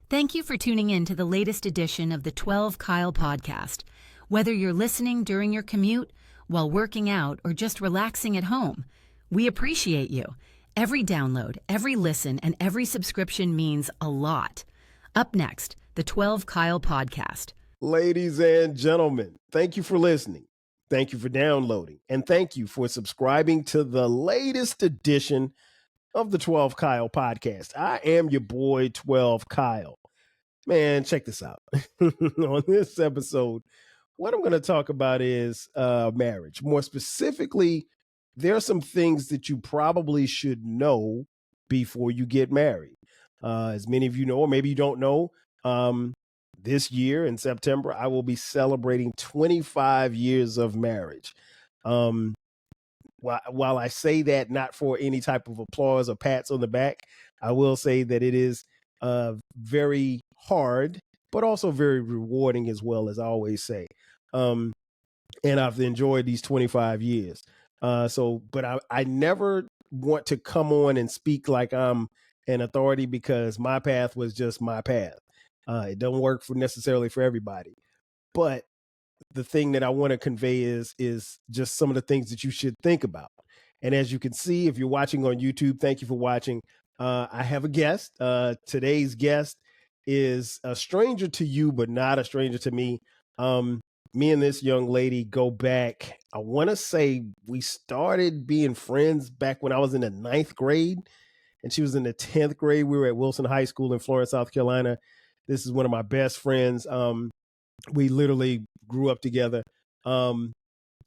Thank you for tuning in to the latest edition of the 12 Kyle podcast. Whether you're listening during your commute, while working out, or just relaxing at home, we appreciate you. Every download, every listen, and every subscription means a lot. Up next, the 12 Kyle podcast. Ladies and gentlemen, thank you for listening. Thank you for downloading. And thank you for subscribing to the latest edition of the 12 Kyle podcast. I am your boy, 12 Kyle. Man, check this out. On this episode, what I'm going to talk about is marriage. More specifically, there are some things that you probably should know before you get married. As many of you know, or maybe you don't know, this year in September, I will be celebrating 25 years of marriage. While I say that not for any type of applause or pats on the back, I will say that it is very hard, but also very rewarding as well, as I always say. And I've enjoyed these 25 years. But I never want to come on and speak like I'm an authority, because my path was just my path. It doesn't work necessarily for everybody. But the thing that I want to convey is just some of the things that you should think about. And as you can see, if you're watching on YouTube, thank you for watching. I have a guest. Today's guest is a stranger to you, but not a stranger to me. Me and this young lady go back. I want to say we started being friends back when I was in the 9th grade and she was in the 10th grade. We were at Wilson High School in Florence, South Carolina. This is one of my best friends. We literally grew up together.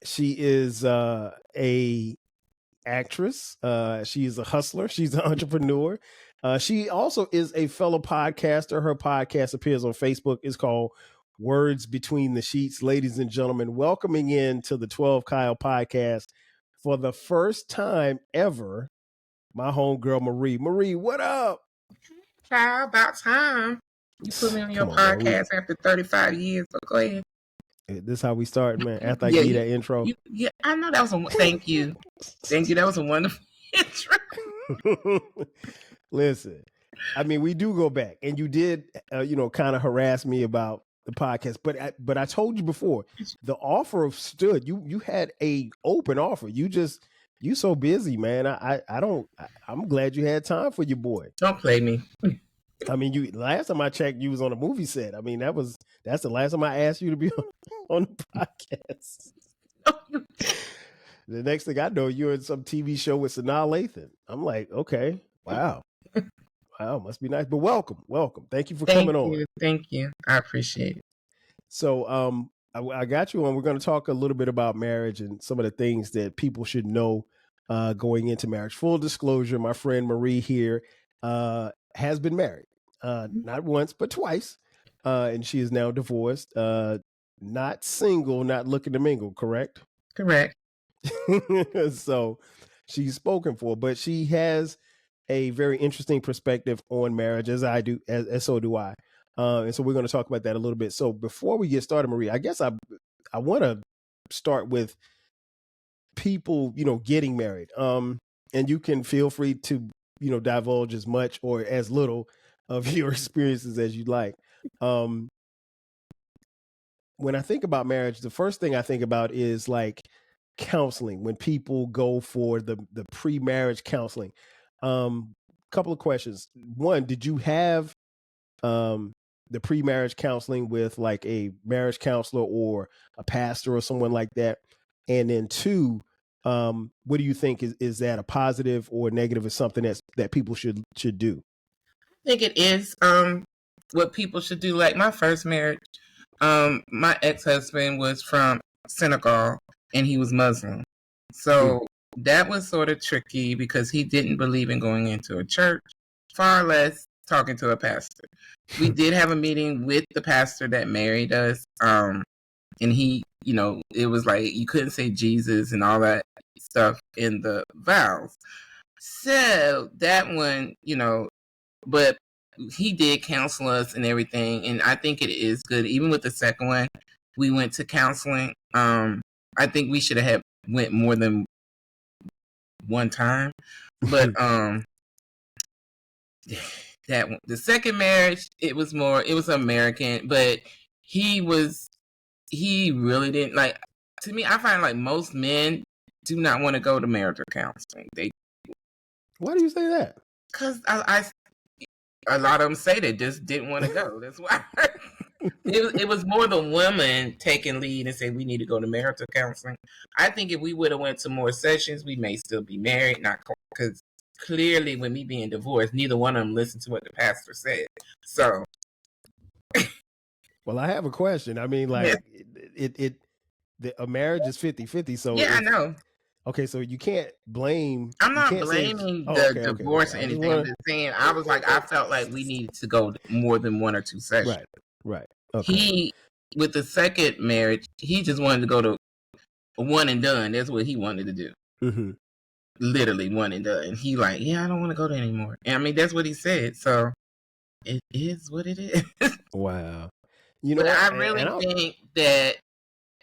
She is a actress. She is a hustler. She's an entrepreneur. She also is a fellow podcaster. Her podcast appears on Facebook. It's called Words Between the Sheets. Ladies and gentlemen, welcoming in to the 12 Kyle podcast for the first time ever, my homegirl, Marie. Marie, what up? Child, about time. You put me on your podcast after 35 years, so go ahead. This is how we start, man. After I give you that intro. I know that was thank you. Thank you. That was a wonderful intro. Listen, I mean, we do go back, and you did, kind of harass me about the podcast, but I told you before, the offer stood. You had a open offer. You so busy, man. I'm glad you had time for your boy. Don't play me. I mean, last time I checked, you was on a movie set. I mean, that's the last time I asked you to be on the podcast. The next thing I know, you're in some TV show with Sanaa Lathan. I'm like, okay, wow, must be nice. But welcome. Thank you for coming on. Thank you. I appreciate it. So, I got you on. We're going to talk a little bit about marriage and some of the things that people should know going into marriage. Full disclosure, my friend Marie here has been married. Not once, but twice. And she is now divorced, not single, not looking to mingle, correct? Correct. So she's spoken for, but she has a very interesting perspective on marriage, as I do, as so do I. And so we're going to talk about that a little bit. So before we get started, Marie, I guess I want to start with people, getting married. And you can feel free to, divulge as much or as little of your experiences as you'd like. When I think about marriage, the first thing I think about is like counseling. When people go for the pre-marriage counseling, couple of questions. One, did you have the pre-marriage counseling with like a marriage counselor or a pastor or someone like that? And then two, what do you think is that a positive or negative, is something that people should do? I think it is what people should do. Like my first marriage, my ex-husband was from Senegal and he was Muslim. So that was sort of tricky because he didn't believe in going into a church, far less talking to a pastor. We did have a meeting with the pastor that married us. And he, it was like you couldn't say Jesus and all that stuff in the vows. So that one, but he did counsel us and everything. And I think it is good. Even with the second one, we went to counseling. I think we should have went more than one time. But that one. The second marriage, it was American, but he really didn't like. To me, I find like most men do not want to go to marital counseling. Why do you say that? Because a lot of them say they just didn't want to go. That's why. It was more the women taking lead and say we need to go to marital counseling. I think if we would have went to more sessions, we may still be married. Not because clearly, with me being divorced, neither one of them listened to what the pastor said. So, well, I have a question. I mean, like a marriage is 50-50. So yeah, I know. Okay, so you can't blame. I'm not blaming the divorce or anything. I'm just saying I felt like we needed to go more than one or two sessions. Right. Okay. He, with the second marriage, he just wanted to go to one and done. That's what he wanted to do. Mm-hmm. Literally one and done. He like, yeah, I don't want to go there anymore. And I mean, that's what he said. So it is what it is. Wow. You know, but I really think that.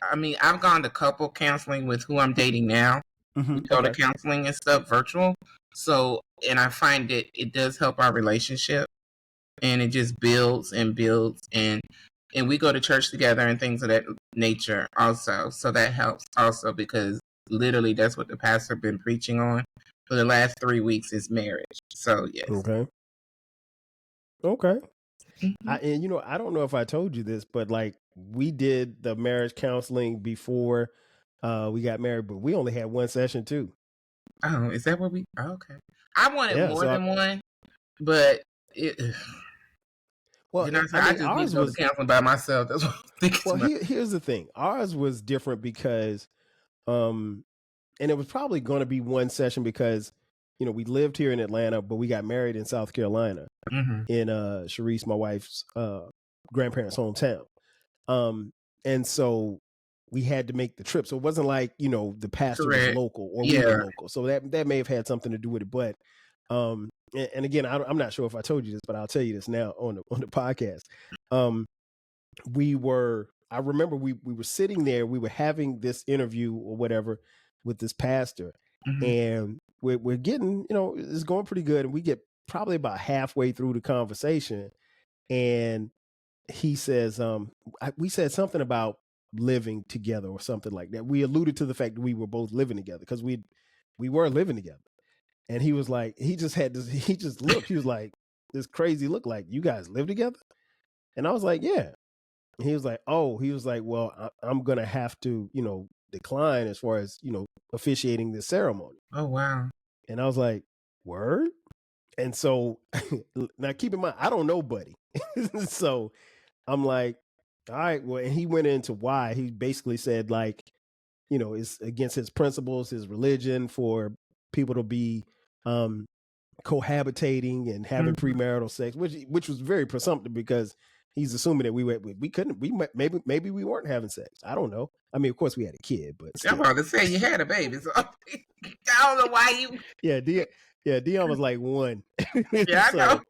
I mean, I've gone to couple counseling with who I'm dating now. Mm-hmm. We go to counseling and stuff virtual. So, and I find that it does help our relationship, and it just builds and builds, and we go to church together and things of that nature also. So that helps also because literally that's what the pastor been preaching on for the last 3 weeks is marriage. So yes. Okay. Mm-hmm. And you know, I don't know if I told you this, but like we did the marriage counseling before we got married, but we only had one session too. Oh, is that what we? Oh, okay. I wanted more than one, but well, I just need to go to counseling by myself. That's what I'm thinking. Well, here's the thing: ours was different because, and it was probably going to be one session because, you know, we lived here in Atlanta, but we got married in South Carolina, in Sharice, my wife's grandparents' hometown. And so we had to make the trip. So it wasn't like, you know, the pastor was local or we were local. So that may have had something to do with it. But and again, I'm not sure if I told you this, but I'll tell you this now on the podcast. I remember we were sitting there, we were having this interview or whatever with this pastor, and we're getting, you know, it's going pretty good. And we get probably about halfway through the conversation, and he says, we said something about living together or something like that. We alluded to the fact that we were both living together because we were living together. And he was like, he just looked, he was like, this crazy look, like, you guys live together? And I was like, yeah. And he was like, well, I'm going to have to, you know, decline as far as, you know, officiating this ceremony. Oh, wow. And I was like, word? And so now keep in mind, I don't know Buddy. So I'm like, all right, well, and he went into why. He basically said, like, you know, it's against his principles, his religion, for people to be cohabitating and having premarital sex, which was very presumptive because he's assuming that maybe we weren't having sex. I don't know. I mean, of course we had a kid, but still. I'm about to say you had a baby, so I don't know why you. Dion was like one. Yeah, I know.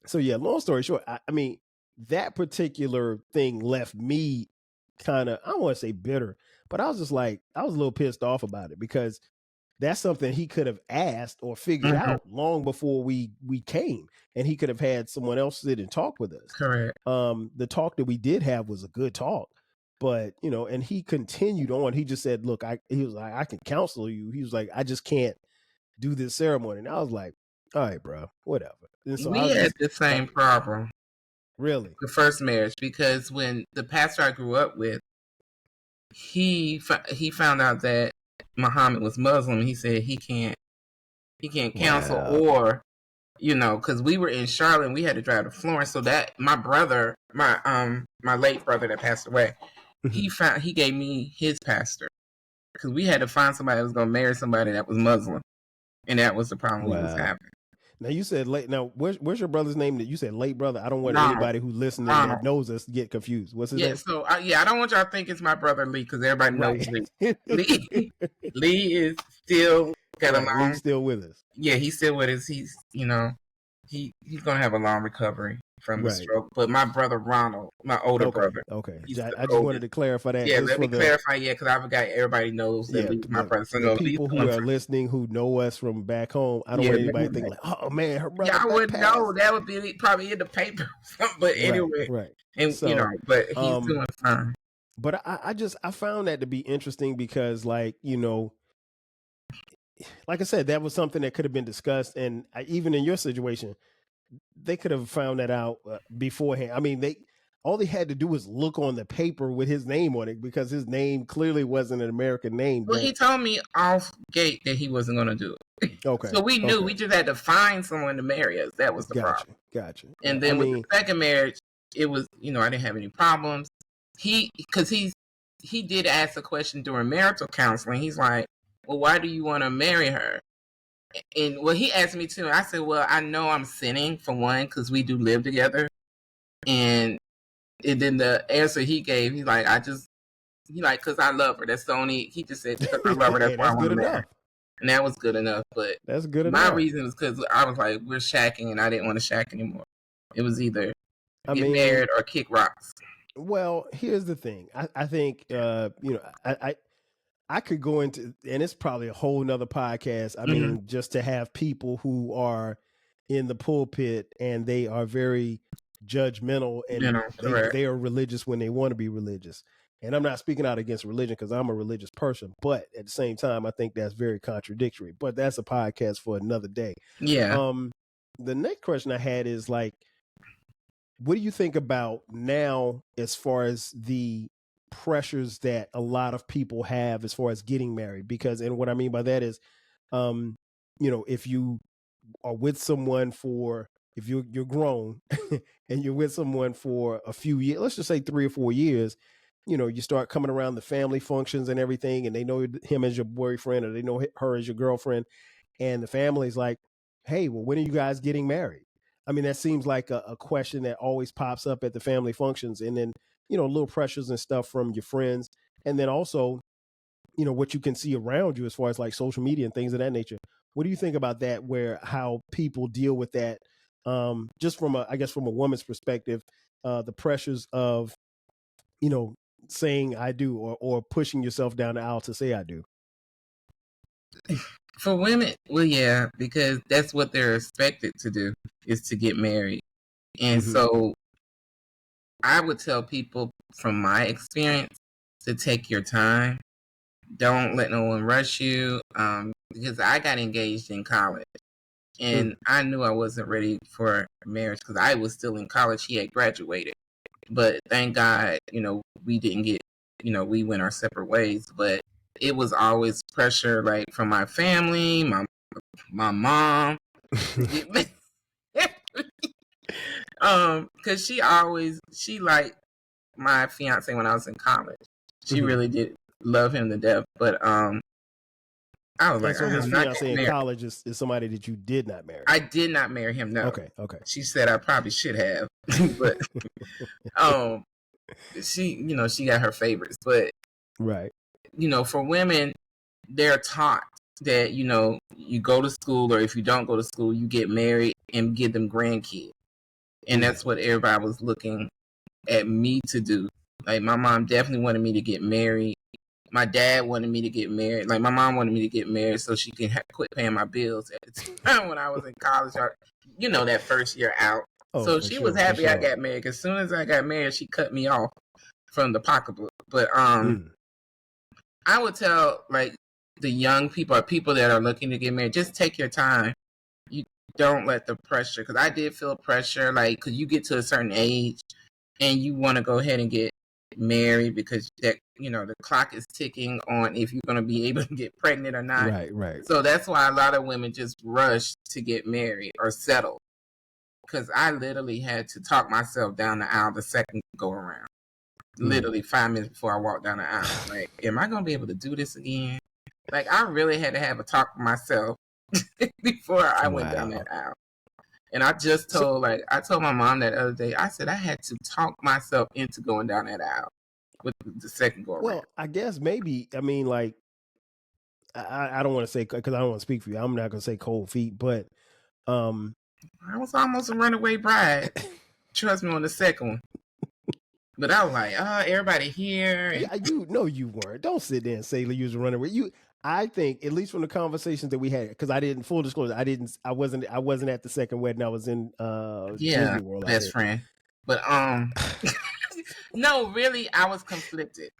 So yeah, long story short, I mean, that particular thing left me kind of, I don't want to say bitter, but I was just like, I was a little pissed off about it because that's something he could have asked or figured out long before we came, and he could have had someone else sit and talk with us. Correct. The talk that we did have was a good talk, but you know, and he continued on. He just said, look, he was like, I can counsel you. He was like, I just can't do this ceremony. And I was like, all right, bro, whatever. And so we had the same problem. Really? The first marriage, because when the pastor I grew up with, he found out that Muhammad was Muslim. And he said he can't counsel. Wow. Or, you know, because we were in Charlotte and we had to drive to Florence. So that my brother, my late brother that passed away, he gave me his pastor because we had to find somebody that was going to marry somebody that was Muslim, and that was the problem we was having. Now you said late. Now where's your brother's name? That you said late brother. I don't want anybody who listening that knows us to get confused. What's his name? So I don't want y'all to think it's my brother Lee because everybody knows Lee. Lee is still got along. He's still with us. Yeah, he's still with us. He's, you know, he's gonna have a long recovery from the Right. stroke. But my brother Ronald, my older brother, Okay. he's I the just wanted oldest. to clarify that. Yeah, just let for me the clarify. Yeah, because I forgot everybody knows that Lee's my brother. So the no, Lee's people the who one are from, listening who know us from back home. I don't yeah, want let anybody me, thinking like, oh man, her brother y'all wouldn't passed. know. That would be probably in the paper. But anyway, Right. and So, but he's doing fine. But I found that to be interesting because, like, like I said, that was something that could have been discussed, and even in your situation, they could have found that out beforehand. I mean, all they had to do was look on the paper with his name on it because his name clearly wasn't an American name. Well, he told me off gate that he wasn't going to do it. Okay. So we knew. We just had to find someone to marry us. That was the problem. Gotcha. And then with the second marriage, it was, I didn't have any problems. Because he did ask a question during marital counseling. He's like, well, why do you want to marry her? And well, he asked me too. I said, well, I know I'm sinning for one, because we do live together. And then the answer he gave, he's like, because I love her. That's the only, he just said, because I love her, that's why I want to marry her. And that was good enough. But that's good my enough. reason was because I was like, we're shacking, and I didn't want to shack anymore. It was get married or kick rocks. Well, here's the thing. I think, I could go into, and it's probably a whole nother podcast. I mean, just to have people who are in the pulpit and they are very judgmental and they are religious when they want to be religious. And I'm not speaking out against religion because I'm a religious person, but at the same time, I think that's very contradictory. But that's a podcast for another day. Yeah. The next question I had is like, what do you think about now as far as the pressures that a lot of people have as far as getting married? Because, and what I mean by that is, if you are with someone if you're grown and you're with someone for a few years, let's just say 3 or 4 years, you start coming around the family functions and everything, and they know him as your boyfriend or they know her as your girlfriend. And the family's like, hey, well, when are you guys getting married? I mean, that seems like a question that always pops up at the family functions. And then, little pressures and stuff from your friends. And then also, what you can see around you as far as like social media and things of that nature. What do you think about that, how people deal with that? Just from from a woman's perspective, the pressures of, saying I do or pushing yourself down the aisle to say I do. For women, well, yeah, because that's what they're expected to do, is to get married. And so I would tell people from my experience to take your time. Don't let no one rush you. Because I got engaged in college and I knew I wasn't ready for marriage because I was still in college. He had graduated. But thank God, we didn't get, we went our separate ways. But it was always pressure, like from my family, my mom. Because she liked my fiance when I was in college. She really did love him to death. But I was like, so his fiance in college is somebody that you did not marry. I did not marry him. No. Okay. She said I probably should have, but she got her favorites. But right, for women, they're taught that you go to school, or if you don't go to school, you get married and give them grandkids, and that's what everybody was looking at me to do. Like my mom definitely wanted me to get married. My dad wanted me to get married. Like my mom wanted me to get married so she can quit paying my bills at the time when I was in college. Or, that first year out. So she was happy I got married. As soon as I got married, she cut me off from the pocketbook. But I would tell like the young people or people that are looking to get married, just take your time. You don't let the pressure, because I did feel pressure, like because you get to a certain age and you want to go ahead and get married because that the clock is ticking on if you're going to be able to get pregnant or not. Right. So that's why a lot of women just rush to get married or settle, because I literally had to talk myself down the aisle the second go around. Literally 5 minutes before I walked down the aisle, like, am I going to be able to do this again? Like, I really had to have a talk with myself before I went down that aisle. And I just told, I told my mom that other day, I said I had to talk myself into going down that aisle with the second go around. Well, I guess maybe, I mean, like, I don't want to say, because I don't want to speak for you, I'm not going to say cold feet, but I was almost a runaway bride. Trust me on the second one. But I was like, everybody here. And... Yeah, you weren't. Don't sit there and say you was a runaway. I think, at least from the conversations that we had, because full disclosure, I wasn't at the second wedding. I was in Disney World. Best friend. But no, really, I was conflicted.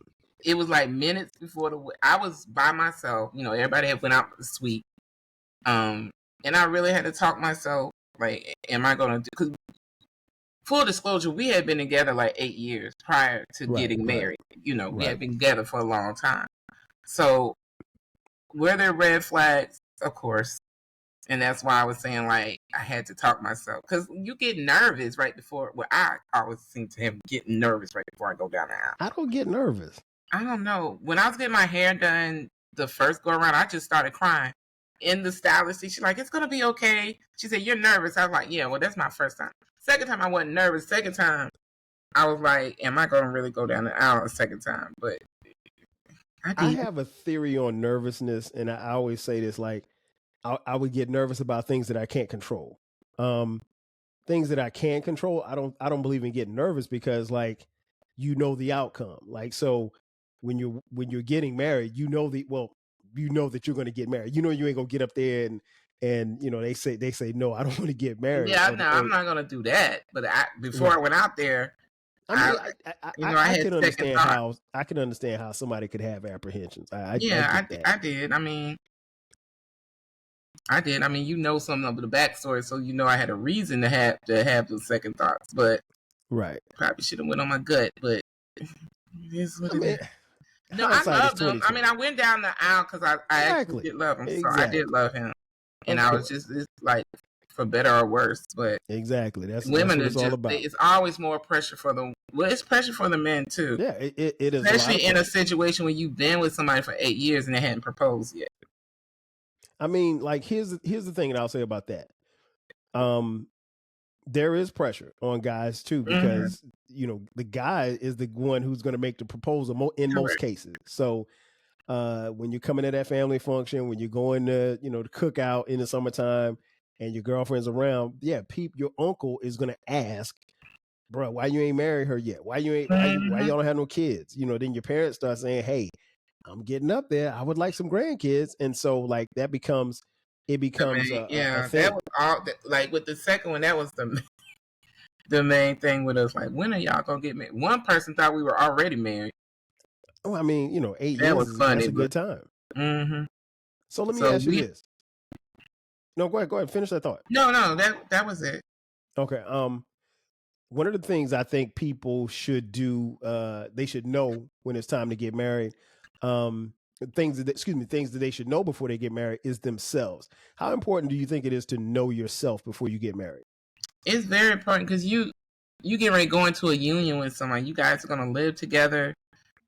It was like minutes before I was by myself. Everybody had went out for the suite. And I really had to talk myself. Like, am I gonna do? Because full disclosure, we had been together like 8 years prior to getting married. We had been together for a long time. So, were there red flags? Of course. And that's why I was saying, like, I had to talk myself. Because you get nervous right before. Well, I always seem to have getting nervous right before I go down the aisle. I don't get nervous. I don't know. When I was getting my hair done the first go around, I just started crying. And the stylist, she's like, it's going to be okay. She said, you're nervous. I was like, yeah, well, that's my first time. Second time, I wasn't nervous. Second time, I was like, am I going to really go down the aisle a second time? But I have a theory on nervousness, and I always say this, like, I would get nervous about things that I can't control. Things that I can control, I don't believe in getting nervous because, like, the outcome. Like, so when you're getting married, you know that you're going to get married. You ain't gonna get up there and they say no, I don't want to get married. Yeah, no, I'm not gonna do that. But before I went out there, I can understand how somebody could have apprehensions. I did. I did. I mean, something of the backstory, so I had a reason to have those second thoughts. But probably should have went on my gut. But it is what it is. No, I loved him. I mean, I went down the aisle because I actually did love him. So I did love him, and I was just like, for better or worse. But exactly, that's women what it's all about. It's always more pressure for them. Well, it's pressure for the men too. Yeah, it is. Especially in a situation where you've been with somebody for 8 years and they hadn't proposed yet. I mean, like, here's the thing, and I'll say about that. There is pressure on guys too, because the guy is the one who's going to make the proposal in most cases. So when you're coming to that family function, when you're going to the cookout in the summertime, and your girlfriend's around, your uncle is going to ask, bro, why you ain't married her yet? Why y'all don't have no kids? Then your parents start saying, hey, I'm getting up there. I would like some grandkids, and so like that becomes. It becomes a thing. That was all. Like with the second one, that was the main thing with us. Like, when are y'all gonna get married? One person thought we were already married. Oh, I mean, 8 that years was funny. That's a good time. Mm-hmm. So let me ask you this. No, go ahead. Finish that thought. No, that was it. Okay. One of the things I think people should do, they should know when it's time to get married. Things that they should know before they get married is themselves. How important do you think it is to know yourself before you get married? It's very important because you get ready to go into a union with someone. You guys are going to live together.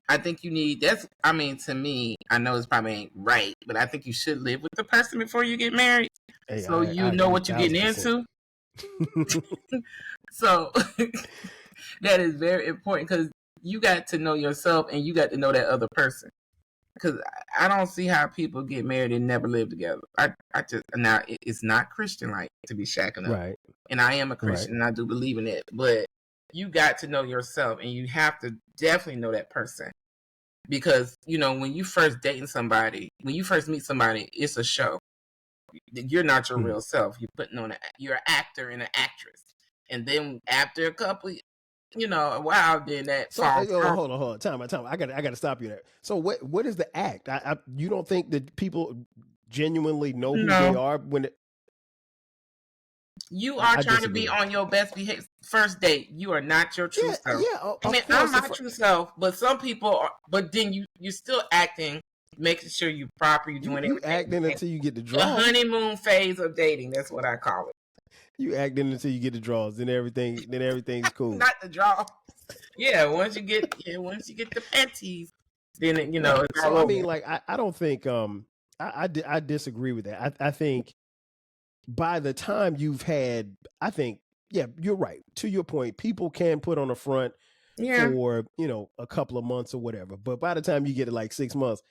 I think you need, to me, I know it's probably ain't right, but I think you should live with the person before you get married. Hey, so you know what you're getting into. So that is very important because you got to know yourself and you got to know that other person. Because I don't see how people get married and never live together. Now it's not Christian like to be shacking up. Right. And I am a Christian and I do believe in it. But you got to know yourself and you have to definitely know that person. Because, when you first dating somebody, when you first meet somebody, it's a show. You're not your real self. You're an actor and an actress. And then after a couple, a while, then that falls. Hold on. Time. I got to stop you there. So what is the act? You don't think that people genuinely know who they are when you are trying to be on your best behavior first date? You are not your true self. Yeah, I'm my true self, but some people are. But then you're still acting, making sure you're proper. You're doing everything. You acting until you get the draws. The honeymoon phase of dating. That's what I call it. You acting until you get the draws, then everything's cool. Not the draw. Yeah, once you get the panties, then it's all over. I mean, like I don't think I disagree with that. I think by the time you've had, you're right. To your point, people can put on a front for a couple of months or whatever, but by the time you get to like 6 months,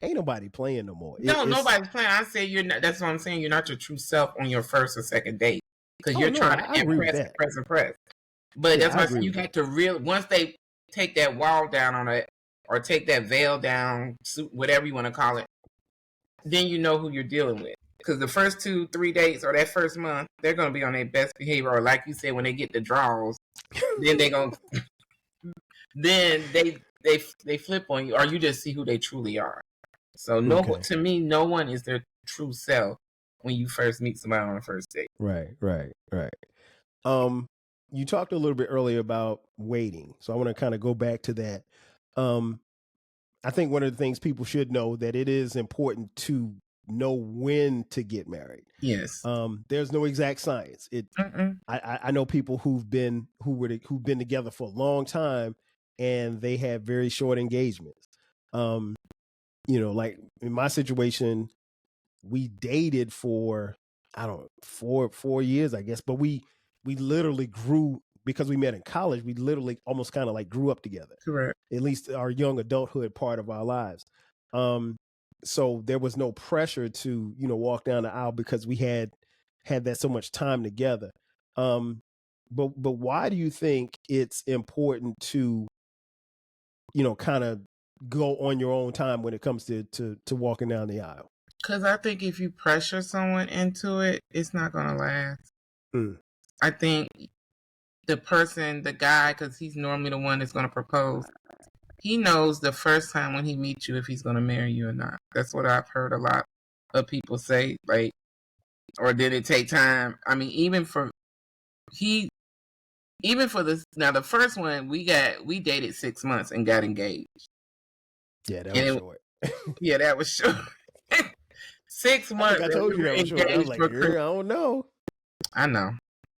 ain't nobody playing no more. Nobody's playing. I say you're not. That's what I'm saying. You're not your true self on your first or second date. because Oh you're no, trying I to agree with impress, that. impress, impress. But Yeah, that's I why I agree said you with that. got to once they take that wall down on it or take that veil down, whatever you want to call it, then you know who you're dealing with. Because the first 2-3 dates or that first month, they're gonna be on their best behavior. Or like you said, when they get the draws, then they gonna then they flip on you, or you just see who they truly are. So Okay. to me, no one is their true self when you first meet somebody on a first date. Right. You talked a little bit earlier about waiting, so I want to kind of go back to that. I think one of the things people should know that it is important to know when to get married. Yes. There's no exact science. I know people who've been together for a long time and they had very short engagements. Like in my situation, we dated for I don't know 4 years, I guess, but we literally grew because we met in college. We literally almost kind of like grew up together. Correct. At least our young adulthood part of our lives. So there was no pressure to, walk down the aisle because we had that so much time together. But why do you think it's important to, kind of go on your own time when it comes to walking down the aisle? Because I think if you pressure someone into it, it's not gonna last. I think the guy, because he's normally the one that's gonna propose, he knows the first time when he meets you if he's gonna marry you or not. That's what I've heard a lot of people say. Like, or did it take time? I mean, even for this. Now, the first one we dated 6 months and got engaged. Yeah, that was short. Yeah, that was short. 6 months. I think I told you that was short. I was like, I don't know. I know.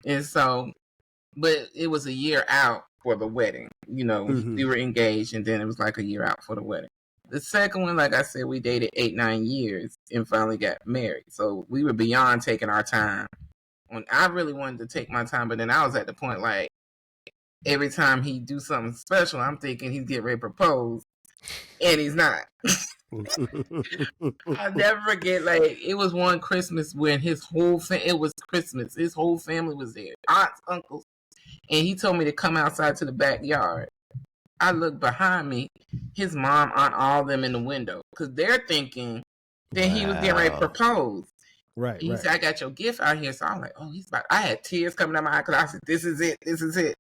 And so, but it was a year out for the wedding. We were engaged, and then it was like a year out for the wedding. The second one, like I said, we dated 8-9 years and finally got married. So we were beyond taking our time. When I really wanted to take my time, but then I was at the point like every time he do something special, I'm thinking he's getting ready to propose, and he's not. I'll never forget, like, it was one Christmas when it was Christmas. His whole family was there, aunts, uncles, and he told me to come outside to the backyard. I looked behind me, his mom, aunt, all them in the window, because they're thinking that he was getting ready to propose. Right. He said, "I got your gift out here." So I was like, "Oh, he's about." I had tears coming out my eyes because I said, "This is it. This is it."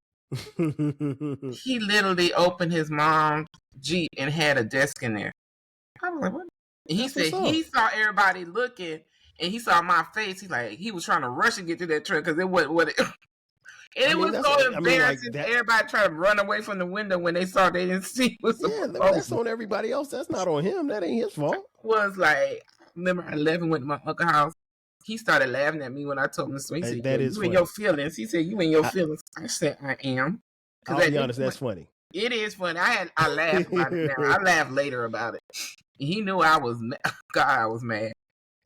He literally opened his mom's Jeep and had a desk in there. I was like, "What?" And he said he saw everybody looking, and he saw my face. He was trying to rush and get to that truck because it wasn't what it. And it was so embarrassing. Everybody tried to run away from the window when they saw they didn't see what's that's on everybody else. That's not on him. That ain't his fault. Was like, remember I left and went to my uncle's house. He started laughing at me when I told him the story. He said, "You in your feelings." He said, "You in your feelings." I said, "I am." I'll be honest, that's funny. It is funny. I laughed about it now. I laughed later about it. He knew I was God, I was mad.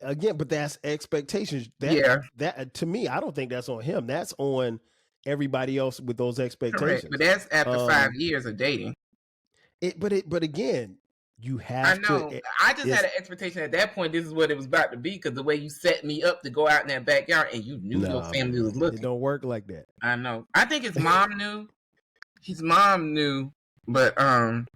Again, but that's expectations. That to me, I don't think that's on him. That's on everybody else with those expectations. Correct. But that's after 5 years of dating. But again, you have to. I know. I just had an expectation at that point. This is what it was about to be because the way you set me up to go out in that backyard and you knew your family was looking. It don't work like that. I know. I think his mom knew. His mom knew, but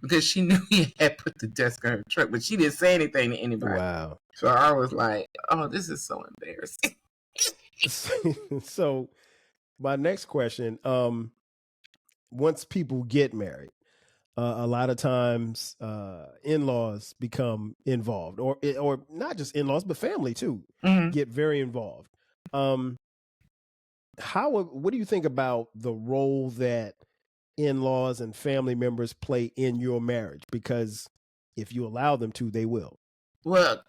because she knew he had put the desk in her truck, but she didn't say anything to anybody. Wow. So I was like, "Oh, this is so embarrassing." So, my next question: once people get married, a lot of times in-laws become involved, or not just in-laws, but family too get very involved. What do you think about the role that in-laws and family members play in your marriage? Because if you allow them to, they will. Well,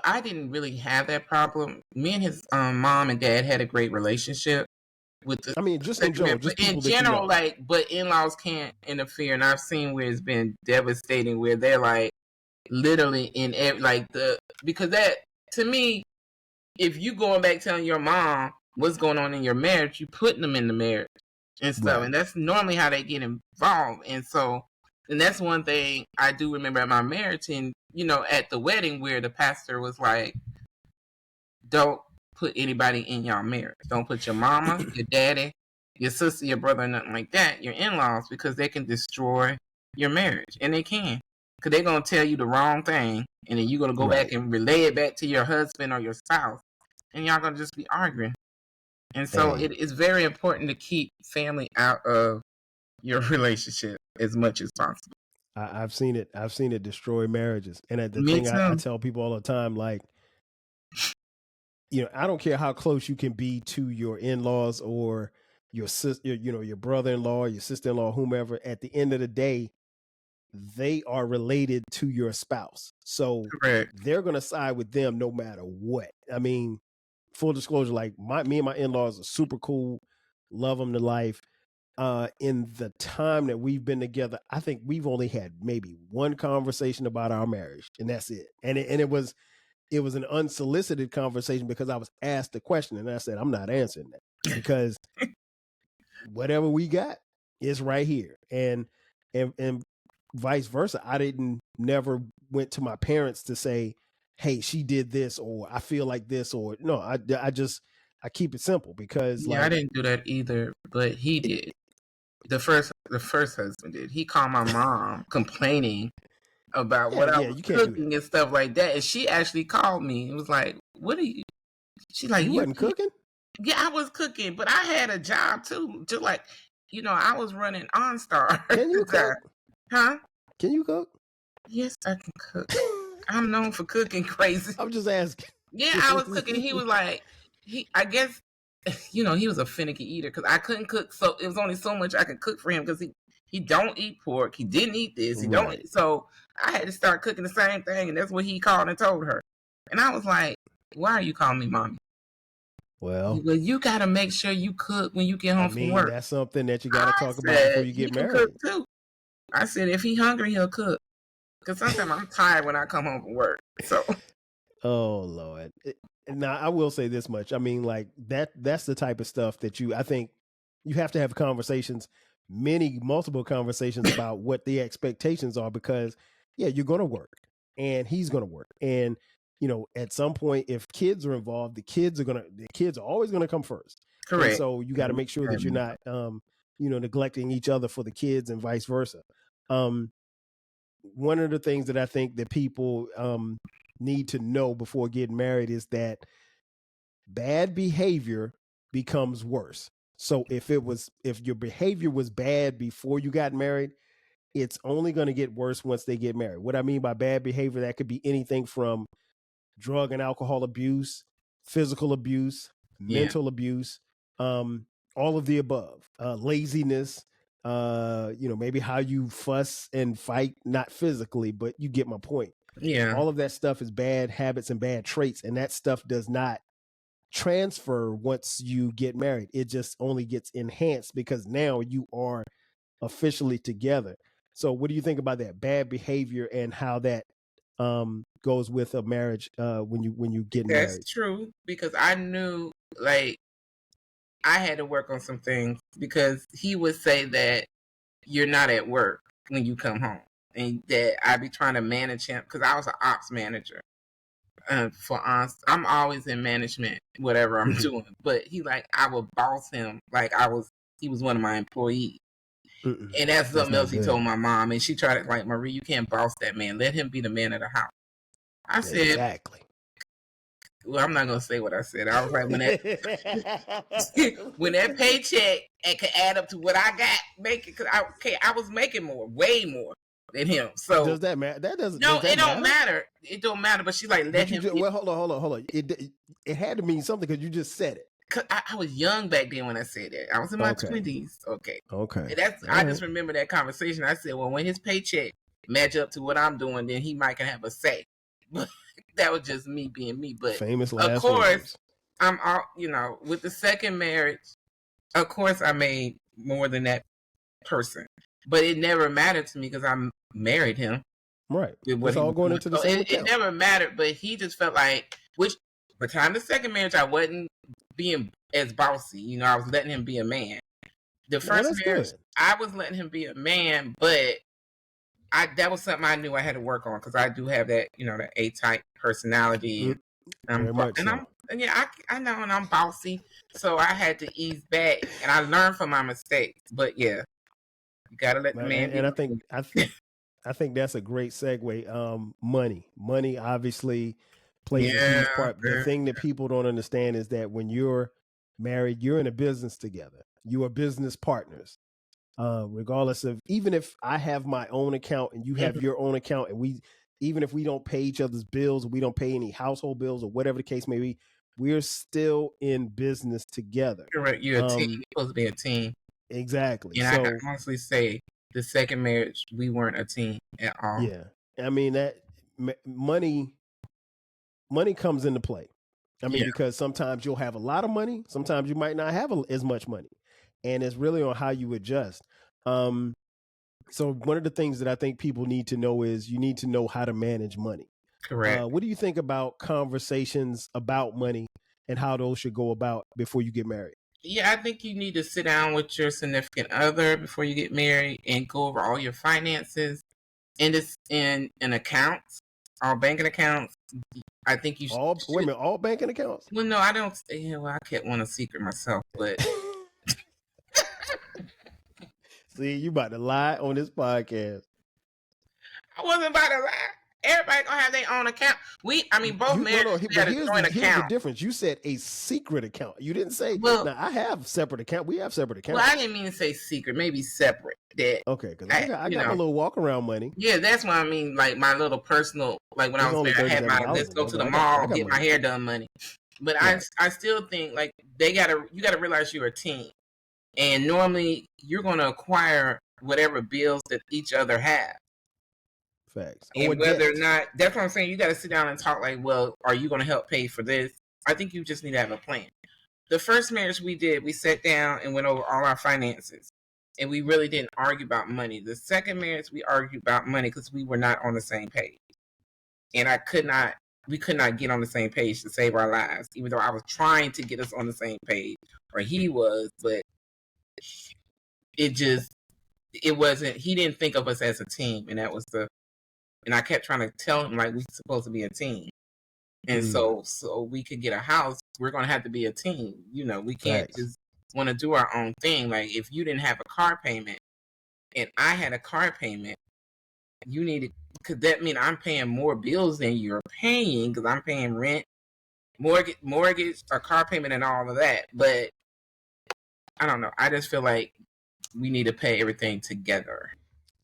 I didn't really have that problem. Me and his mom and dad had a great relationship. Just in general, but in-laws can't interfere, and I've seen where it's been devastating, where they're like literally because that, to me, if you going back telling your mom what's going on in your marriage, you putting them in the marriage and stuff, and that's normally how they get involved. And that's one thing I do remember at my marriage, and at the wedding where the pastor was like, "Don't put anybody in your marriage. Don't put your mama, your daddy, your sister, your brother, nothing like that, your in-laws, because they can destroy your marriage. And they can. Because they're going to tell you the wrong thing, and then you're going to go back and relay it back to your husband or your spouse, and y'all going to just be arguing. And so it is very important to keep family out of your relationship as much as possible. I've seen it destroy marriages. And the thing I tell people all the time, like, I don't care how close you can be to your in-laws or your sister, your brother-in-law, your sister-in-law, whomever. At the end of the day, they are related to your spouse. So they're going to side with them no matter what. I mean, full disclosure, like me and my in-laws are super cool, love them to life. In the time that we've been together, I think we've only had maybe one conversation about our marriage, and that's it. And it was an unsolicited conversation because I was asked the question, and I said, I'm not answering that because whatever we got is right here. And vice versa. I never went to my parents to say, hey, she did this, or I feel like this, or no, I keep it simple because I didn't do that either, but he did. The first husband did. He called my mom complaining about what I was cooking and stuff like that. And she actually called me and was like, what are you? She's like, you wasn't cooking? Yeah, I was cooking, but I had a job too. Just like, I was running OnStar. Can you cook? Huh? Can you cook? Yes, I can cook. I'm known for cooking crazy. I'm just asking. Yeah, I was cooking. He was like, I guess, he was a finicky eater because I couldn't cook. So it was only so much I could cook for him because he don't eat pork. He didn't eat this. He don't eat. So I had to start cooking the same thing. And that's what he called and told her. And I was like, why are you calling me mommy? Well, you got to make sure you cook when you get home from work. That's something that you got to talk about before you get married. Cook too. I said, if he's hungry, he'll cook. Because sometimes I'm tired when I come home from work. So. Oh, Lord. Now, I will say this much. I mean, like that's the type of stuff that I think you have to have conversations, multiple conversations about what the expectations are, because you're going to work and he's going to work. And, at some point, if kids are involved, the kids are always going to come first. Correct. And so you got to make sure that you're not, neglecting each other for the kids and vice versa. One of the things that I think that people, need to know before getting married is that bad behavior becomes worse. So if your behavior was bad before you got married, it's only going to get worse once they get married. What I mean by bad behavior, that could be anything from drug and alcohol abuse, physical abuse, mental abuse, all of the above, laziness, maybe how you fuss and fight, not physically, but you get my point. Yeah. All of that stuff is bad habits and bad traits. And that stuff does not transfer once you get married. It just only gets enhanced because now you are officially together. So what do you think about that bad behavior and how that goes with a marriage when you get married? That's true, because I knew I had to work on some things, because he would say that you're not at work when you come home. And that I be trying to manage him because I was an ops manager. For us, I'm always in management, whatever I'm doing. But I would boss him like he was one of my employees. And that's something else he told my mom. And she tried to Marie, you can't boss that man. Let him be the man of the house. I said, exactly. Well, I'm not gonna say what I said. I was like, when that paycheck could add up to what I got making, because I was making way more than him. So does that matter? That doesn't. No, does that it don't matter. It don't matter. But she let him. Well, hold on. It had to mean something because you just said it. Cause I was young back then when I said that. I was in my 20s. Okay. And I just remember that conversation. I said, well, when his paycheck match up to what I'm doing, then he might can have a say. But that was just me being me. But famous last of course, words. I'm all with the second marriage. Of course, I made more than that person, but it never mattered to me because I married him. Right. It's all going into the same account. It never mattered, but he just felt like, by the time the second marriage, I wasn't being as bossy. I was letting him be a man. The first marriage, I was letting him be a man, but that was something I knew I had to work on because I do have that, the A-type personality. And I'm Yeah, I know, and I'm bossy, so I had to ease back, and I learned from my mistakes. But yeah, you gotta let the man be. And I think that's a great segue. Money obviously plays a Yeah, huge part. The thing that people don't understand is that when you're married, you're in a business together. You are business partners. Regardless of, even if I have my own account and you have your own account, and even if we don't pay each other's bills, or we don't pay any household bills or whatever the case may be, we're still in business together. correct. You're a team. You're supposed to be a team. Exactly. And So I can honestly say, the second marriage, we weren't a team at all. yeah, I mean that money comes into play. I mean, because sometimes you'll have a lot of money, sometimes you might not have as much money, and it's really on how you adjust. So one of the things that I think people need to know is you need to know how to manage money. Correct. What do you think about conversations about money and how those should go about before you get married? Yeah, I think you need to sit down with your significant other before you get married and go over all your finances and it's in accounts, all banking accounts. I think you all wait a minute, all banking accounts? Well, no, I don't. Yeah, well, I kept one a secret myself, but see, you about to lie on this podcast. I wasn't about to lie. Everybody gonna have their own account. Both married. Here's the difference. You said a secret account. You didn't say. Well, now I have separate account. We have separate accounts. Well, I didn't mean to say secret. Maybe separate. That okay? Because I got my little walk around money. Yeah, that's what I mean. Like my little personal. Like when I was married, I had my let's go to the mall, get my hair done money. But yeah. I still think like you gotta realize you're a team, and normally you're gonna acquire whatever bills that each other have. Facts. And whether or not, that's what I'm saying, you got to sit down and talk like, well, are you going to help pay for this? I think you just need to have a plan. The first marriage we did, we sat down and went over all our finances. And we really didn't argue about money. The second marriage, we argued about money because we were not on the same page. And we could not get on the same page to save our lives, even though I was trying to get us on the same page, or he was, but it wasn't, he didn't think of us as a team. And that was and I kept trying to tell him like we're supposed to be a team, and so we could get a house. We're gonna have to be a team. We can't just want to do our own thing. Like if you didn't have a car payment, and I had a car payment, you needed. Could that mean I'm paying more bills than you're paying? Because I'm paying rent, mortgage, a car payment, and all of that. But I don't know. I just feel like we need to pay everything together.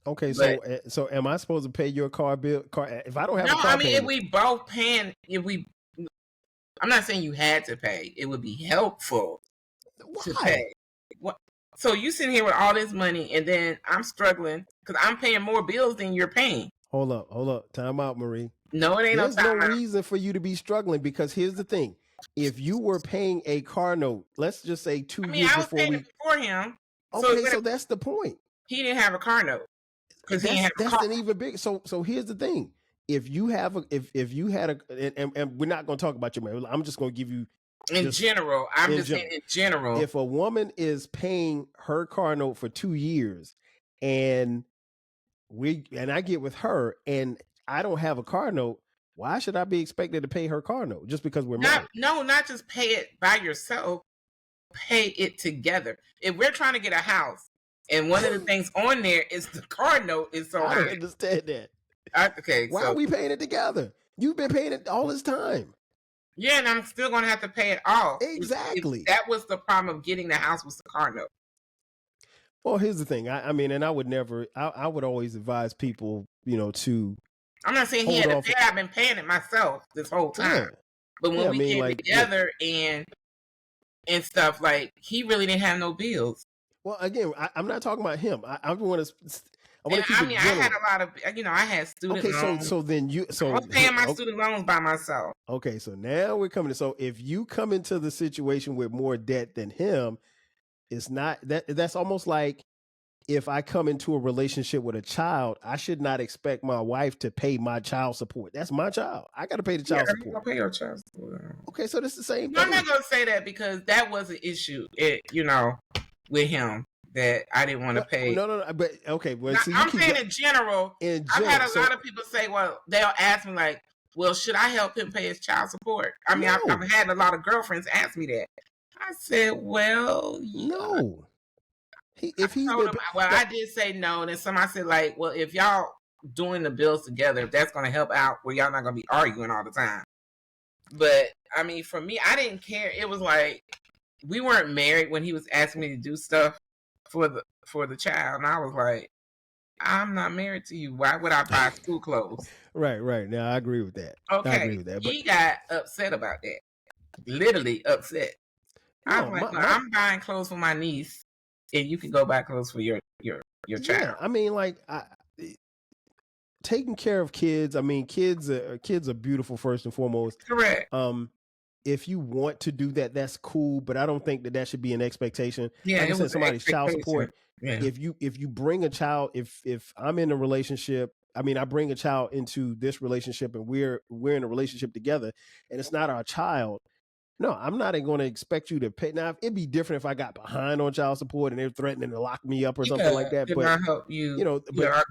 Okay, so am I supposed to pay your car bill? If I don't have a car payment? If we both paying, I'm not saying you had to pay. It would be helpful to pay. What? So you sitting here with all this money, and then I'm struggling because I'm paying more bills than you're paying. Hold up. Time out, Marie. No, it ain't There's no reason for you to be struggling because here's the thing. If you were paying a car note, let's just say 2 years before I was paying it for him. Okay, so that's the point. He didn't have a car note. That's an even big. So here's the thing: if you have if you had and we're not going to talk about your marriage. I'm just going to give you in general. I'm just saying in general. If a woman is paying her car note for 2 years, and I get with her, and I don't have a car note, why should I be expected to pay her car note just because we're married? No, not just pay it by yourself. Pay it together. If we're trying to get a house. And one of the things on there is the car note is so high. I don't understand that. Okay. Why are we paying it together? You've been paying it all this time. Yeah, and I'm still going to have to pay it off. Exactly. That was the problem of getting the house was the car note. Well, here's the thing. I mean, and I would never, I would always advise people, to. I'm not saying he had to pay. I've been paying it myself this whole time. Yeah. But when we came together and stuff, like, he really didn't have no bills. Well, again, I'm not talking about him. I want to. I had a lot of, I had student loans. Okay, so then I was paying my student loans by myself. Okay, so now we're coming to. So if you come into the situation with more debt than him, it's not that's almost like if I come into a relationship with a child, I should not expect my wife to pay my child support. That's my child. I got to pay the child support. I'll pay your child support. Okay, so that's the same thing. I'm not going to say that because that was an issue. With him that I didn't want to pay. No. But okay, well, I'm saying in general. I've had a lot of people say, well, they'll ask me like, well, should I help him pay his child support? I mean, No. I've had a lot of girlfriends ask me that. I said, well, no. If he's told been him, well, I did say no. And then somebody said, like, well, if y'all doing the bills together, if that's going to help out, where y'all not going to be arguing all the time. But I mean, for me, I didn't care. It was like we weren't married when he was asking me to do stuff for the child, and I was like, I'm not married to you. Why would I buy school clothes? Right. Now I agree with that. Okay, I agree with that. But he got upset about that. Literally upset. I was like, I'm buying clothes for my niece, and you can go buy clothes for your child. Yeah, I mean, like, taking care of kids. I mean, kids are beautiful first and foremost. Correct. If you want to do that, that's cool, but I don't think that should be an expectation. Yeah, like I said, somebody's child support. Yeah. If you bring a child, if I'm in a relationship, I mean, I bring a child into this relationship, and we're in a relationship together, and it's not our child. No, I'm not going to expect you to pay. Now, it'd be different if I got behind on child support and they're threatening to lock me up or something like that. But help you,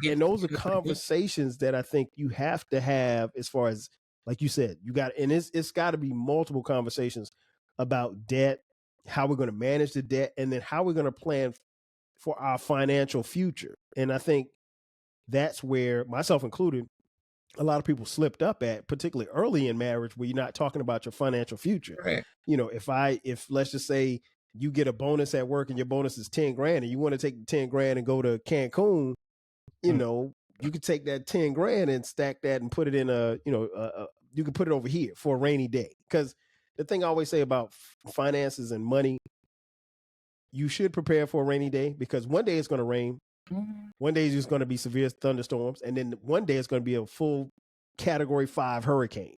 and those are conversations that I think you have to have, as far as, like you said, it's got to be multiple conversations about debt, how we're going to manage the debt, and then how we're going to plan for our financial future. And I think that's where, myself included, a lot of people slipped up at, particularly early in marriage, where you're not talking about your financial future. Right. If let's just say you get a bonus at work and your bonus is 10 grand and you want to take the 10 grand and go to Cancun, you could take that 10 grand and stack that and put it in you can put it over here for a rainy day. Because the thing I always say about finances and money, you should prepare for a rainy day, because one day it's going to rain. One day it's just going to be severe thunderstorms, and then one day it's going to be a full Category 5 hurricane,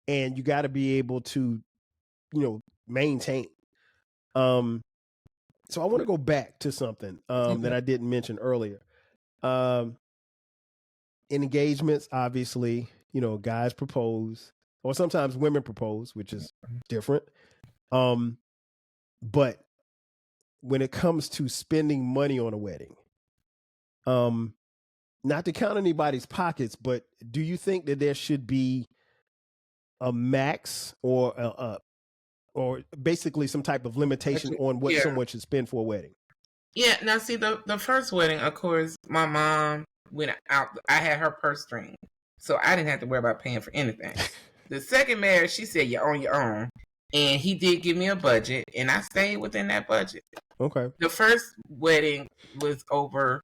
and you got to be able to, maintain. So I want to go back to something that I didn't mention earlier. In engagements, obviously, guys propose, or sometimes women propose, which is different. But when it comes to spending money on a wedding, not to count anybody's pockets, but do you think that there should be a max or basically some type of limitation on what someone should spend for a wedding? Yeah. Now, see, the first wedding, of course, my mom went out. I had her purse string, so I didn't have to worry about paying for anything. The second marriage, she said, you're on your own. And he did give me a budget, and I stayed within that budget. Okay. The first wedding was over,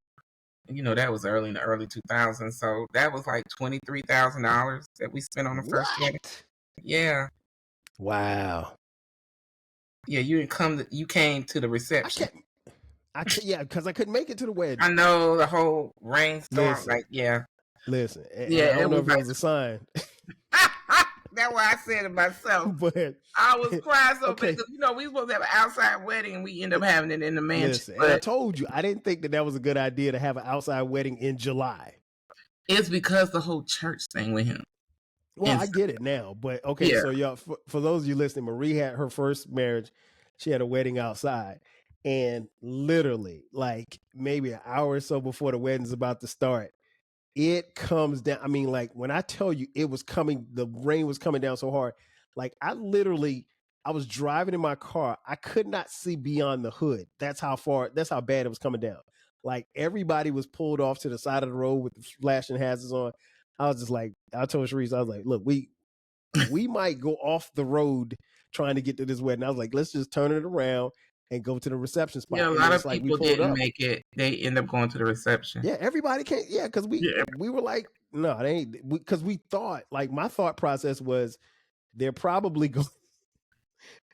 that was in the early 2000s. So that was like $23,000 that we spent on the first wedding. Yeah. Wow. Yeah, you came to the reception. Because I couldn't make it to the wedding. I know, the whole rainstorm. Listen. Yeah, I don't know if it was a sign. That's why I said it myself. But I was crying so bad because we were supposed to have an outside wedding and we ended up having it in the mansion. Listen, and I told you, I didn't think that was a good idea to have an outside wedding in July. It's because the whole church thing with him. Well, I get it now, but so y'all, for those of you listening, Marie had her first marriage. She had a wedding outside, and literally, like maybe an hour or so before the wedding's about to start, it comes down. I mean, like when I tell you it was coming, the rain was coming down so hard. Like I was driving in my car. I could not see beyond the hood. That's how bad it was coming down. Like everybody was pulled off to the side of the road with the flashing hazards on. I was just like, I told Sharice, I was like, look, we might go off the road trying to get to this wedding. I was like, let's just turn it around and go to the reception spot. Yeah, a lot of people didn't make it. They end up going to the reception. Yeah, everybody can't. Yeah, because we were like, no, it ain't. Because we thought, like, my thought process was, they're probably going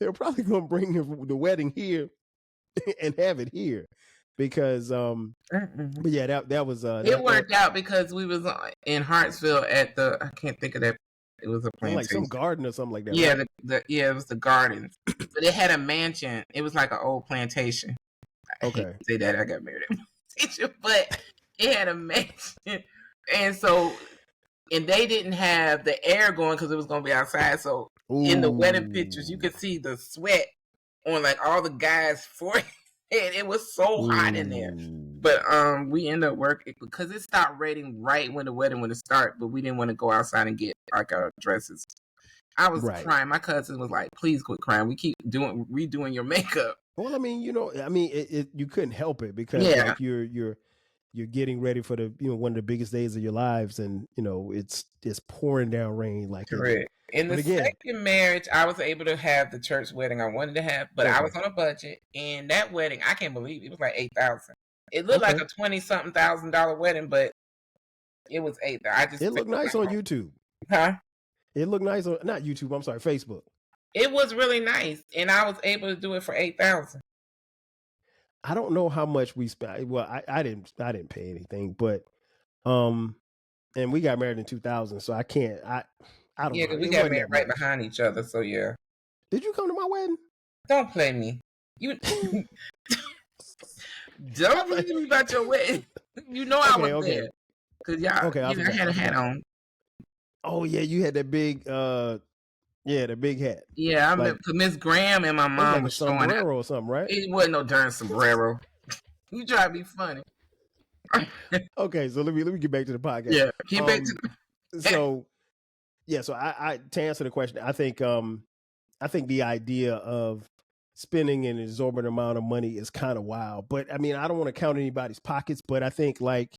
to bring the wedding here and have it here, because but yeah, that was it worked out because we was in Hartsville at I can't think of that. It was a plantation, like some garden or something like that. Yeah, right? it was the gardens, but it had a mansion. It was like an old plantation. I hate to say that I got married at a plantation, but it had a mansion, and they didn't have the air going because it was going to be outside. So in the wedding pictures, you could see the sweat on like all the guys' forehead. It was so hot in there. But we ended up working because it stopped raining right when the wedding would start, but we didn't want to go outside and get like our dresses. I was Right. crying. My cousin was like, "Please quit crying. We keep redoing your makeup." Well, I mean, you couldn't help it because Yeah. like you're getting ready for the one of the biggest days of your lives, and it's pouring down rain like Correct. In the second marriage, I was able to have the church wedding I wanted to have, but I was on a budget, and that wedding, I can't believe it was like $8,000. It looked like a $20-something thousand wedding, but it was $8,000. It looked nice on YouTube. Huh? It looked nice on not YouTube. I'm sorry, Facebook. It was really nice, and I was able to do it for $8,000. I don't know how much we spent. Well, I didn't pay anything, but and we got married in 2000, so I can't. I don't know. Yeah, because we got married right behind each other, so yeah. Did you come to my wedding? Don't play me. You don't play me about your wedding. You know I was there. Because y'all, I had a hat on. Oh yeah, you had that big the big hat. Yeah, I remember Miss Graham and my mom was showing sombrero or something, right? It wasn't no darn sombrero. You try to be funny. Okay, so let me get back to the podcast. Yeah, get back to so I to answer the question, I think the idea of spending an exorbitant amount of money is kind of wild. But I mean, I don't want to count anybody's pockets, but I think like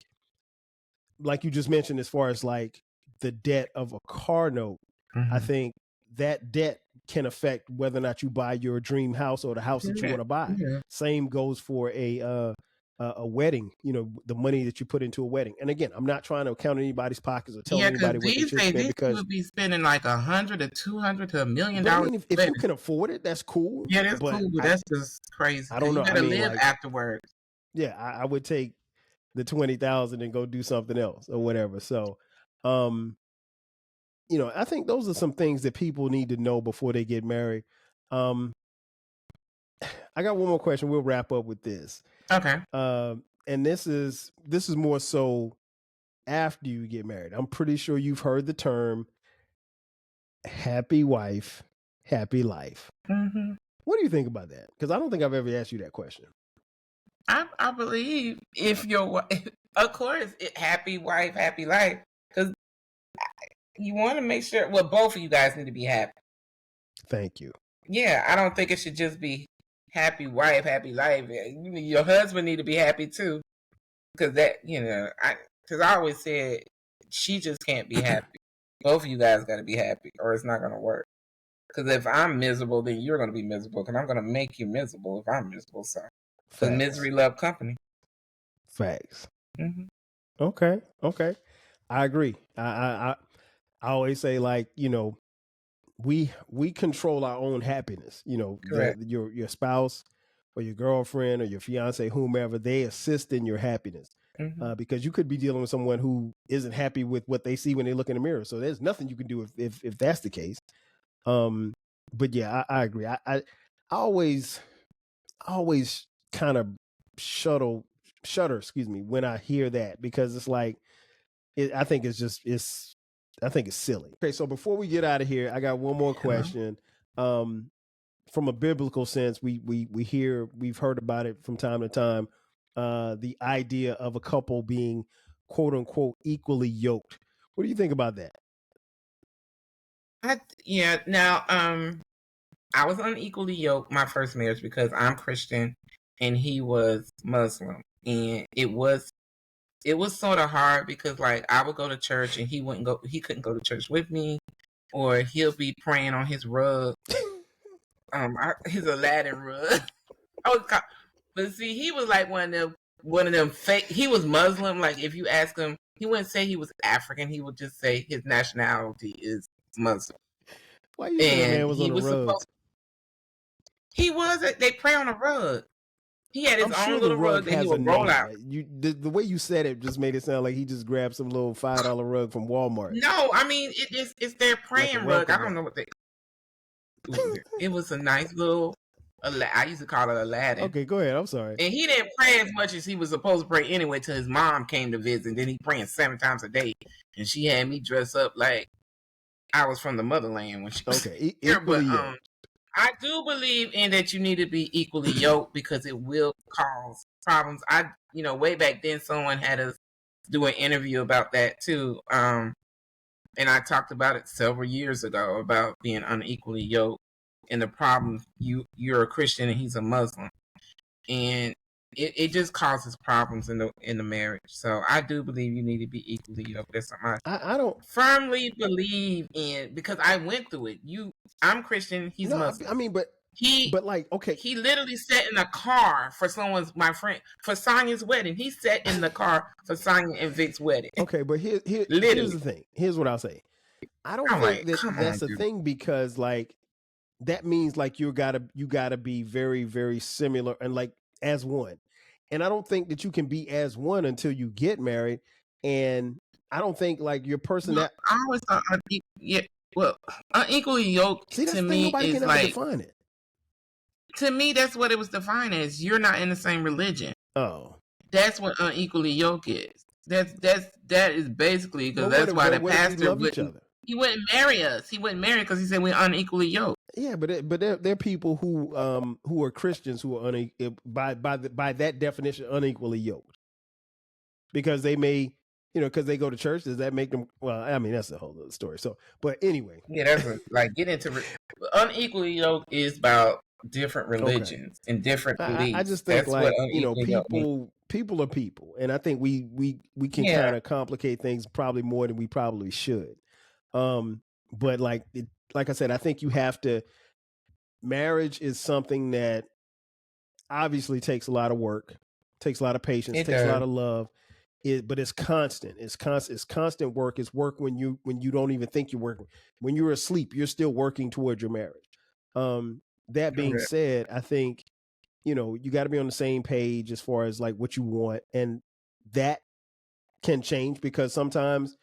you just mentioned, as far as like the debt of a car note, I think that debt can affect whether or not you buy your dream house or the house that you want to buy. Same goes for a wedding, the money that you put into a wedding. And again, I'm not trying to count anybody's pockets or tell anybody what they should spend, because would be spending like $100 to $200 to $1 million. I mean, if you can afford it, that's cool. Yeah, that's cool, but that's just crazy. I don't know. You gotta live afterwards. Yeah, I would take the $20,000 and go do something else or whatever. So, I think those are some things that people need to know before they get married. I got one more question. We'll wrap up with this. Okay. And this is more so after you get married. I'm pretty sure you've heard the term happy wife, happy life. What do you think about that? Because I don't think I've ever asked you that question. I believe if your of course, happy wife, happy life, because you want to make sure. Well, both of you guys need to be happy. Thank you. Yeah, I don't think it should just be happy wife, happy life. Your husband need to be happy too, because that because I always said she just can't be happy. Both of you guys got to be happy, or it's not going to work. Because if I'm miserable, then you're going to be miserable, because I'm going to make you miserable if I'm miserable. So, because misery love company. Facts. Okay. I agree. I always say, like, we control our own happiness. Your spouse or your girlfriend or your fiance, whomever, they assist in your happiness. Because you could be dealing with someone who isn't happy with what they see when they look in the mirror. So there's nothing you can do if that's the case. But yeah, I agree. I always kind of shudder, when I hear that, because it's like, I think it's silly. Okay, so before we get out of here, I got one more question. From a biblical sense, we've heard about it from time to time. The idea of a couple being quote unquote equally yoked. What do you think about that? Now, I was unequally yoked my first marriage because I'm Christian and he was Muslim, and it was sort of hard because, like, I would go to church and he couldn't go to church with me, or he'll be praying on his rug, his Aladdin rug. But see, he was like one of them fake. He was Muslim. Like, if you ask him, he wouldn't say he was African. He would just say his nationality is Muslim. Why you think man was on a rug? He was. They pray on a rug. He had his own little rug that he would roll out. The way you said it just made it sound like he just grabbed some little $5 rug from Walmart. No, I mean it's their praying rug. I don't know what it was a nice little. I used to call it Aladdin. Okay, go ahead. I'm sorry. And he didn't pray as much as he was supposed to pray anyway till his mom came to visit. And then he praying 7 times a day, and she had me dress up like I was from the motherland when she was here. I do believe in that you need to be equally yoked because it will cause problems. Way back then, someone had us do an interview about that too. And I talked about it several years ago about being unequally yoked and the problems. You're a Christian and he's a Muslim, and it just causes problems in the marriage. So I do believe you need to be equally yoked. That's something I don't firmly believe in because I went through it. I'm Christian, he's Muslim. I mean, but like, okay, he literally sat in a car for my friend for Sonia's wedding. He sat in the car for Sonia and Vic's wedding. Okay, but here's the thing. Here's what I'll say. I don't think that's a thing because like that means like you gotta be very, very similar and like as one. And I don't think that you can be as one until you get married. And I don't think like your person that I always thought unequally yoked to me is like define it. To me, that's what it was defined as. You're not in the same religion. Oh, that's what unequally yoked is. That is basically because that's why the pastor he wouldn't marry us. He wouldn't marry because he said we're unequally yoked. Yeah, but there are people who are Christians who are by that definition unequally yoked because they may because they go to church. Does that make them? Well, I mean that's a whole other story. So, but anyway, yeah, that's like get into unequally yoked is about different religions and different beliefs. I just think like people are people, and I think we can kind of complicate things probably more than we probably should. But like I said, I think you have to. Marriage is something that obviously takes a lot of work, takes a lot of patience, takes a lot of love. But it's constant. It's constant work. It's work when you don't even think you're working. When you're asleep, you're still working towards your marriage. That being said, I think you got to be on the same page as far as like what you want, and that can change because sometimes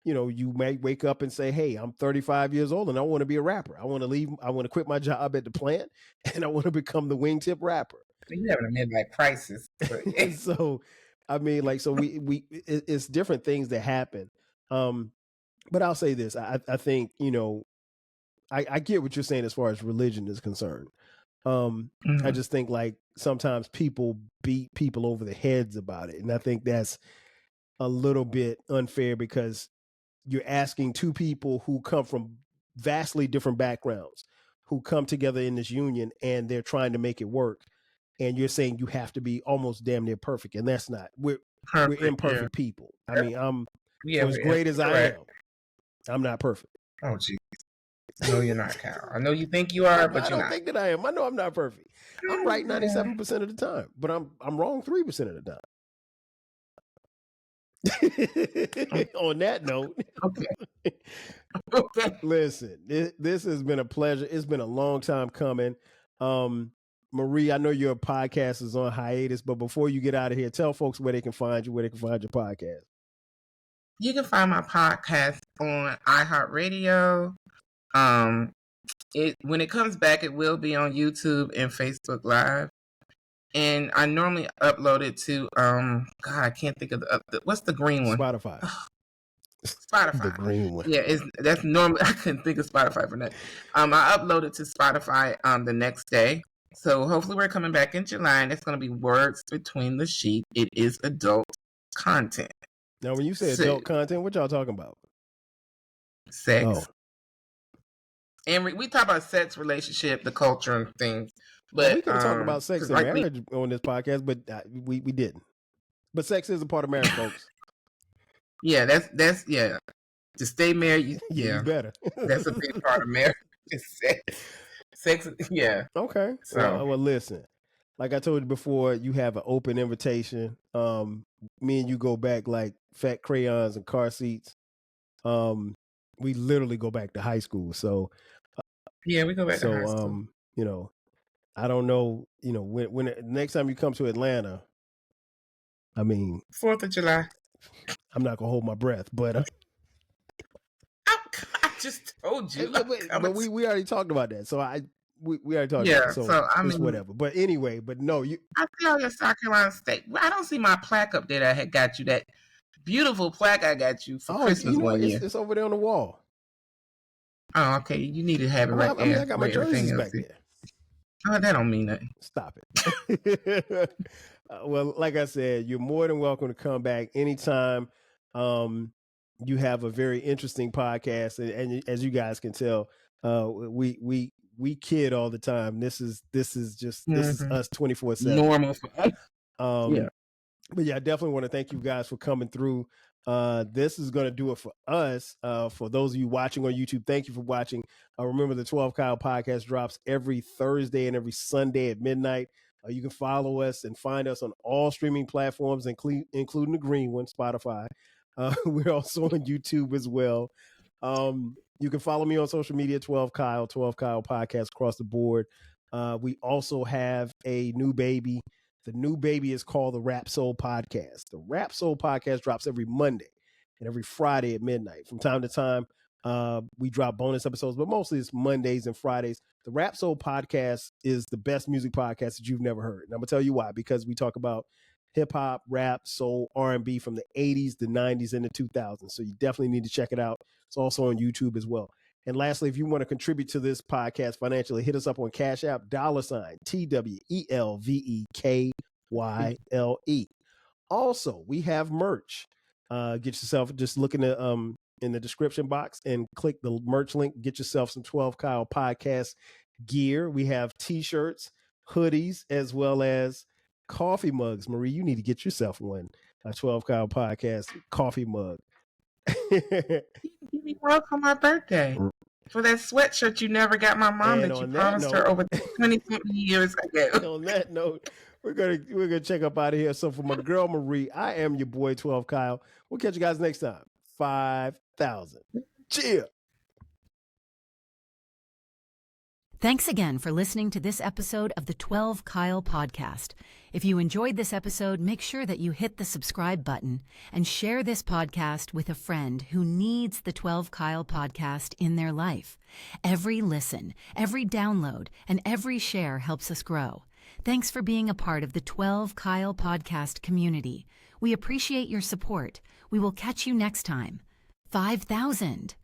you may wake up and say, hey, I'm 35 years old and I want to be a rapper. I want to quit my job at the plant and I want to become the wingtip rapper. You having a midlife crisis. So, I mean, like, so it's different things that happen. But I'll say this, I think, I get what you're saying as far as religion is concerned. I just think like sometimes people beat people over the heads about it. And I think that's a little bit unfair because you're asking two people who come from vastly different backgrounds who come together in this union and they're trying to make it work. And you're saying you have to be almost damn near perfect. And that's not, we're imperfect people. I mean, I'm as great as I am. I'm not perfect. Oh, geez. No, you're not, Cal. I know you think you are, but you're not. I don't think that I am. I know I'm not perfect. I'm right 97% of the time, but I'm wrong 3% of the time. On that note, okay. Listen, this has been a pleasure. It's been a long time coming. Marie, I know your podcast is on hiatus, but before you get out of here, tell folks where they can find you, where they can find your podcast. You can find my podcast on iHeartRadio. When it comes back, it will be on YouTube and Facebook Live. And I normally upload it to I can't think of what's the green one? Spotify. Spotify. The green one. Yeah, that's normally I couldn't think of Spotify for that. I upload it to Spotify the next day. So hopefully we're coming back in July, and it's going to be Words Between the Sheet. It is adult content. Now, when you say adult content, what y'all talking about? Sex. Oh. And we talk about sex, relationship, the culture, and things. But we could talk about sex and marriage on this podcast, but we didn't. But sex is a part of marriage, folks. Yeah, that's yeah. To stay married, you better. That's a big part of marriage. Sex, yeah. Okay. So, well, listen. Like I told you before, you have an open invitation. Me and you go back like fat crayons and car seats. We literally go back to high school. So yeah, we go back to high school. I don't know, when next time you come to Atlanta, I mean 4th of July. I'm not gonna hold my breath, but I just told you. But we already talked about that. So we already talked about it. So I mean, whatever. But anyway, but no, I see all your South Carolina State. I don't see my plaque up there that I had got you, that beautiful plaque I got you for Christmas one year. It's over there on the wall. Oh, okay. You need to have it right there. I got my jerseys back there. Oh, that don't mean nothing. Stop it. Well, like I said, you're more than welcome to come back anytime. You have a very interesting podcast, and as you guys can tell, we kid all the time. This is us 24/7. Normal for us. Yeah. But yeah, I definitely want to thank you guys for coming through. This is going to do it for us. For those of you watching on YouTube, thank you for watching. Remember, the 12 Kyle podcast drops every Thursday and every Sunday at midnight. You can follow us and find us on all streaming platforms, including the green one, Spotify. We're also on YouTube as well. You can follow me on social media, 12 Kyle podcast across the board. We also have a new baby. The new baby is called the Rap Soul Podcast. The Rap Soul Podcast drops every Monday and every Friday at midnight. From time to time, we drop bonus episodes, but mostly it's Mondays and Fridays. The Rap Soul Podcast is the best music podcast that you've never heard. And I'm going to tell you why, because we talk about hip hop, rap, soul, R&B from the 80s, the 90s, and the 2000s. So you definitely need to check it out. It's also on YouTube as well. And lastly, if you want to contribute to this podcast financially, hit us up on Cash App, $TWELVEKYLE. Also, we have merch. Get yourself, just look in the description box and click the merch link. Get yourself some 12 Kyle podcast gear. We have t-shirts, hoodies, as well as coffee mugs. Marie, you need to get yourself one. A 12 Kyle podcast coffee mug. Give me one for my birthday. For that sweatshirt you never got my mom that you promised her over 20-something years ago. On that note, we're gonna check up out of here. So for my girl Marie, I am your boy 12 Kyle. We'll catch you guys next time. 5,000. Cheer. Thanks again for listening to this episode of the 12 Kyle podcast. If you enjoyed this episode, make sure that you hit the subscribe button and share this podcast with a friend who needs the 12 Kyle podcast in their life. Every listen, every download, and every share helps us grow. Thanks for being a part of the 12 Kyle podcast community. We appreciate your support. We will catch you next time. 5,000.